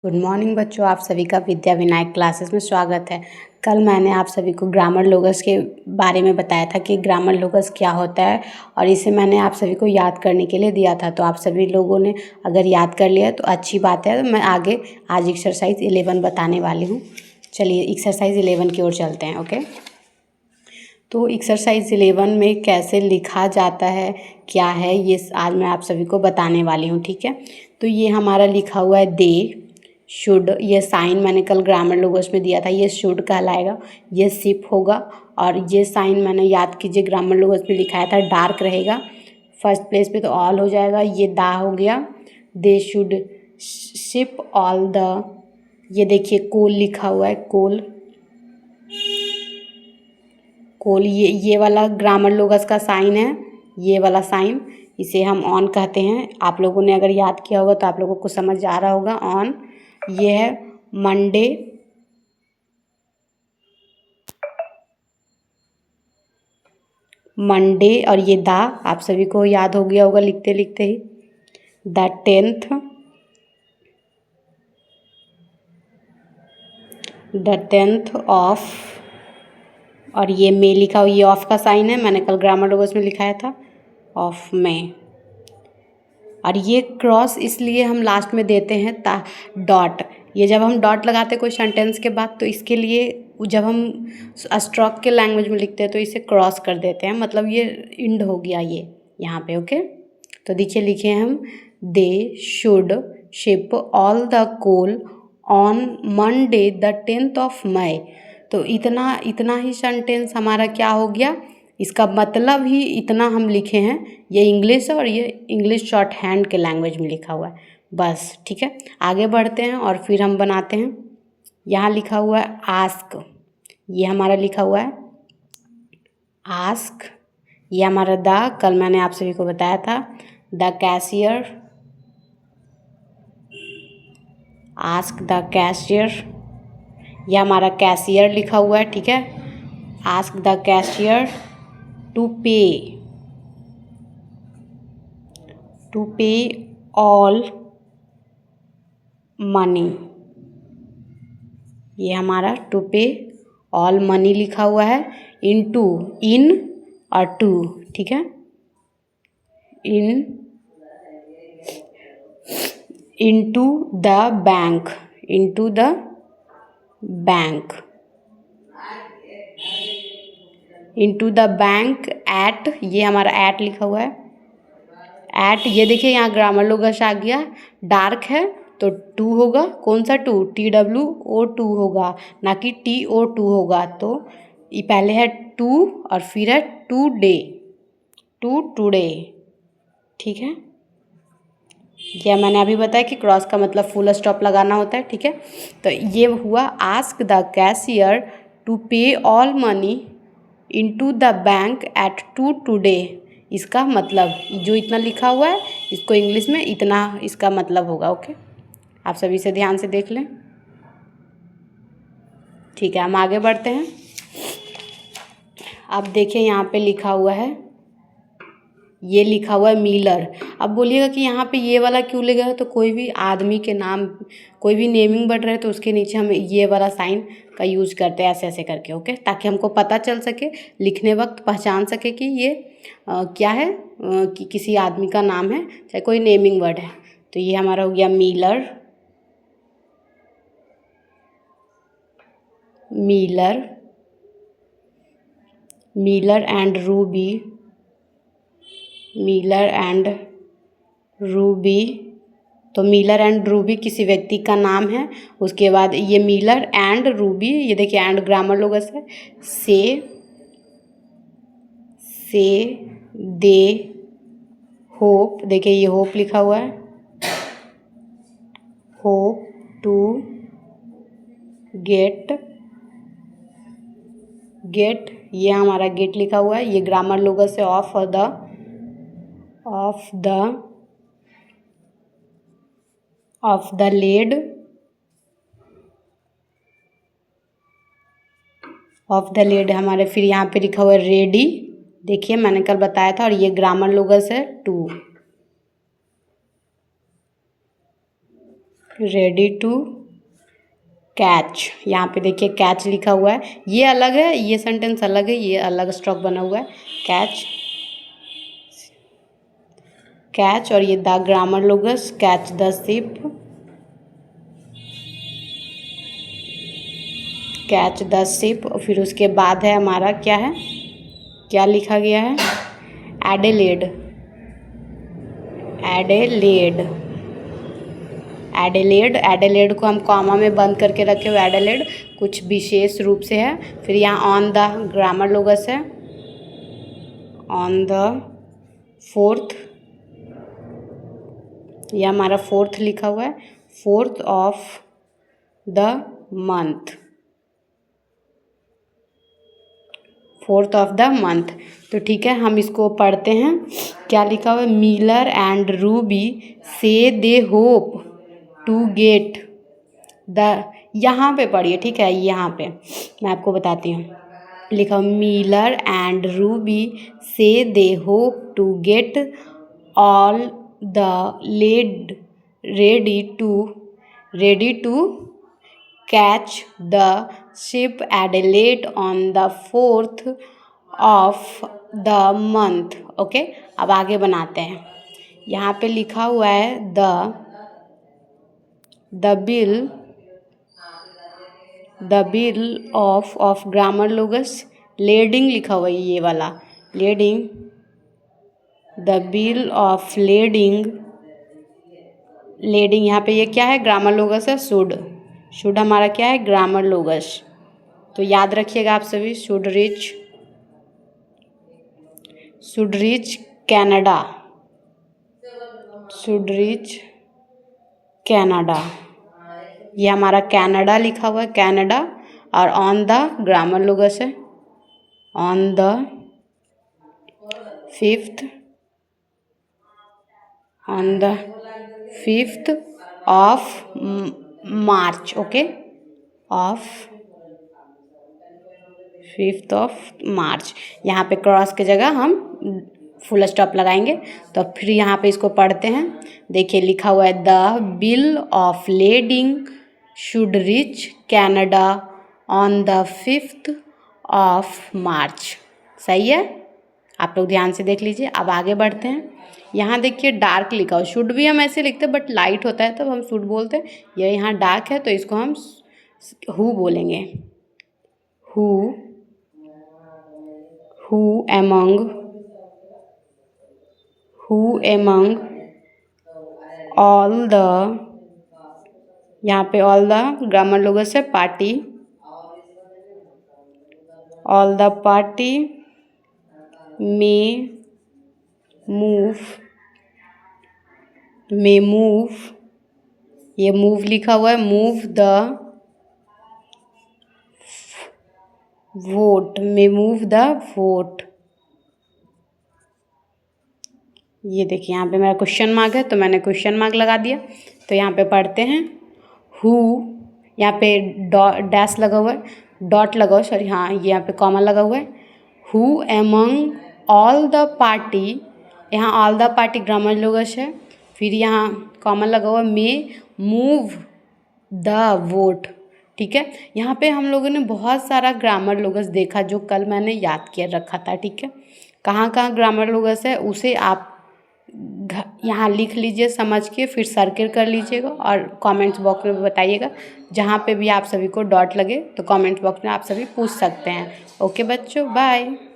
Good morning बच्चों, आप सभी का विद्या विनायक क्लासेस में स्वागत है। कल मैंने आप सभी को ग्रामर लोगस के बारे में बताया था कि ग्रामर लोगस क्या होता है और इसे मैंने आप सभी को याद करने के लिए दिया था। तो आप सभी लोगों ने अगर याद कर लिया तो अच्छी बात है। मैं आगे आज एक्सरसाइज 11 बताने वाली हूँ। चलिए एक्सरसाइज 11 की ओर चलते हैं। ओके, तो एक्सरसाइज 11 में कैसे लिखा जाता है, क्या है, ये आज मैं आप सभी को बताने वाली हूँ। ठीक है, तो ये हमारा लिखा हुआ है दे शुड। ये साइन मैंने कल ग्रामर लोगोस में दिया था, ये शुड कहलाएगा। ये सिप होगा और ये साइन मैंने याद कीजिए ग्रामर लोगोस में लिखाया था, डार्क रहेगा। फर्स्ट प्लेस पे तो ऑल हो जाएगा। ये दा हो गया, दे शुड शिप ऑल द। ये देखिए कोल लिखा हुआ है, कोल कोल। ये वाला ग्रामर लोगस का साइन है, ये वाला साइन, इसे हम ऑन कहते हैं। आप लोगों ने अगर याद किया होगा तो आप लोगों को समझ आ रहा होगा ऑन। ये है मंडे, मंडे, और ये दा आप सभी को याद हो गया होगा लिखते लिखते ही। The 10th, the 10th of, और ये मे लिखा हुआ, ये ऑफ का साइन है, मैंने कल ग्रामर लोगोस में लिखाया था, ऑफ मे। और ये क्रॉस इसलिए हम लास्ट में देते हैं डॉट। ये जब हम डॉट लगाते हैं कोई सेंटेंस के बाद, तो इसके लिए जब हम स्ट्रोक के लैंग्वेज में लिखते हैं तो इसे क्रॉस कर देते हैं, मतलब ये इंड हो गया ये यहाँ पे। ओके, तो देखिए लिखे हैं हम, they should ship all the coal on Monday the 10th of May. तो इतना इतना ही सेंटेंस हमारा क्या हो गया, इसका मतलब ही इतना हम लिखे हैं। ये इंग्लिश है और ये इंग्लिश शॉर्ट हैंड के लैंग्वेज में लिखा हुआ है बस। ठीक है, आगे बढ़ते हैं और फिर हम बनाते हैं। यहाँ लिखा हुआ है आस्क, ये हमारा लिखा हुआ है आस्क। ये हमारा द, कल मैंने आप सभी को बताया था, the cashier, ask the cashier. ये हमारा कैशियर लिखा हुआ है। ठीक है, आस्क द कैशियर टू पे ऑल मनी। ये हमारा टू पे ऑल मनी लिखा हुआ है, इनटू, इन और टू। ठीक है, into the bank, into the bank, into the bank at. ये हमारा एट लिखा हुआ है, एट। ये देखिए यहाँ ग्रामर लोगस आ गया, डार्क है तो टू होगा। कौन सा टू, TWO2 होगा, ना कि TO2 होगा। तो ये पहले है टू और फिर है टू डे, टू टुडे। ठीक है, यह मैंने अभी बताया कि क्रॉस का मतलब फुल स्टॉप लगाना होता है। ठीक है, तो ये हुआ आस्क द कैशियर टू पे all money into the bank at 2 today. इसका मतलब जो इतना लिखा हुआ है इसको इंग्लिश में इतना इसका मतलब होगा। ओके, आप सभी से ध्यान से देख लें। ठीक है, हम आगे बढ़ते हैं। अब देखिए यहाँ पे लिखा हुआ है, ये लिखा हुआ है मिलर। अब बोलिएगा कि यहाँ पे ये वाला क्यों लगा है, तो कोई भी आदमी के नाम, कोई भी नेमिंग वर्ड रहे तो उसके नीचे हम ये वाला साइन का यूज करते हैं ऐसे ऐसे करके। ओके, ताकि हमको पता चल सके, लिखने वक्त पहचान सके कि ये क्या है, कि किसी आदमी का नाम है, चाहे कोई नेमिंग वर्ड है। तो ये हमारा हो गया Miller, Miller, Miller and Ruby, Miller and Ruby. तो मिलर एंड रूबी किसी व्यक्ति का नाम है। उसके बाद ये मिलर एंड रूबी, ये देखिए एंड ग्रामर लोगस है। से दे होप, देखिए ये होप लिखा हुआ है, होप टू गेट, ये हमारा गेट लिखा हुआ है। ये ग्रामर लोगस है of the lead, of the lead हमारे। फिर यहाँ पे लिखा हुआ है रेडी, देखिए मैंने कल बताया था, और ये ग्रामर लोगस है टू। Ready to catch. यहाँ पे देखिए कैच लिखा हुआ है, ये अलग है, ये सेंटेंस अलग है, ये अलग स्ट्रोक बना हुआ है। कैच, कैच, और ये the grammar लोगस, catch the ship, catch the ship. और फिर उसके बाद है हमारा क्या है, क्या लिखा गया है, एडिलेड, एडिलेड, एडिलेड। एडिलेड को हम कॉमा में बंद करके रखे हुए, एडिलेड कुछ विशेष रूप से है। फिर यहाँ ऑन द ग्रामर लोगस है, ऑन द फोर्थ, यह हमारा फोर्थ लिखा हुआ है, fourth of the month, fourth of the month. तो ठीक है, हम इसको पढ़ते हैं। क्या लिखा हुआ है, Miller and Ruby say they hope to get the, यहाँ पे पढ़िए, ठीक है, यहाँ पे मैं आपको बताती हूँ। लिखा Miller and Ruby say they hope to get all the lead ready to catch the ship Adelaide on the 4th of the month। Okay, अब आगे बनाते हैं। यहाँ पे लिखा हुआ है द बिल ऑफ ग्रामर लोगस, लेडिंग लिखा हुआ है ये वाला, lading, the bill of lading, lading यहाँ पे ये क्या है, ग्रामर लोगस है, शुड हमारा क्या है, ग्रामर लोगस। तो याद रखिएगा आप सभी, should reach Canada, should reach Canada, ये हमारा कनाडा लिखा हुआ है, कनाडा। और ऑन द ग्रामर लोगस है, on the 5th of March. Okay, of 5th of March. यहाँ पे क्रॉस की जगह हम फुल स्टॉप लगाएंगे। तो फिर यहाँ पे इसको पढ़ते हैं। देखिए लिखा हुआ है the bill of lending should reach Canada on the 5th of March. सही है, आप लोग ध्यान से देख लीजिए। अब आगे बढ़ते हैं। यहाँ देखिए डार्क लिखा हो, शुड भी हम ऐसे लिखते हैं बट लाइट होता है तब हम शुड बोलते हैं। ये यहाँ डार्क है तो इसको हम हु बोलेंगे, हु एमंग ऑल द, यहाँ पे ऑल द ग्रामर लोगों से party, all the party may move, ये मूव लिखा हुआ है, move the vote, may move the vote। ये देखिए यहाँ पे मेरा क्वेश्चन मार्क है तो मैंने क्वेश्चन मार्क लगा दिया। तो यहाँ पे पढ़ते हैं हु, यहाँ पे डैश लगा हुआ है, डॉट लगा हुआ है, सॉरी, हाँ ये यहाँ पे कॉमा लगा हुआ है। Who among all the party, यहाँ ऑल द पार्टी ग्रामर लोगस है, फिर यहाँ कॉमा लगा हुआ, मे मूव द वोट। ठीक है, यहाँ पे हम लोगों ने बहुत सारा ग्रामर लोगस देखा जो कल मैंने याद किया रखा था। ठीक है, कहाँ कहाँ ग्रामर लोगस है उसे आप यहाँ लिख लीजिए समझ के, फिर सर्किल कर लीजिएगा और कमेंट्स बॉक्स में बताइएगा। जहाँ पे भी आप सभी को डॉट लगे तो कमेंट बॉक्स में आप सभी पूछ सकते हैं। ओके बच्चों, बाय।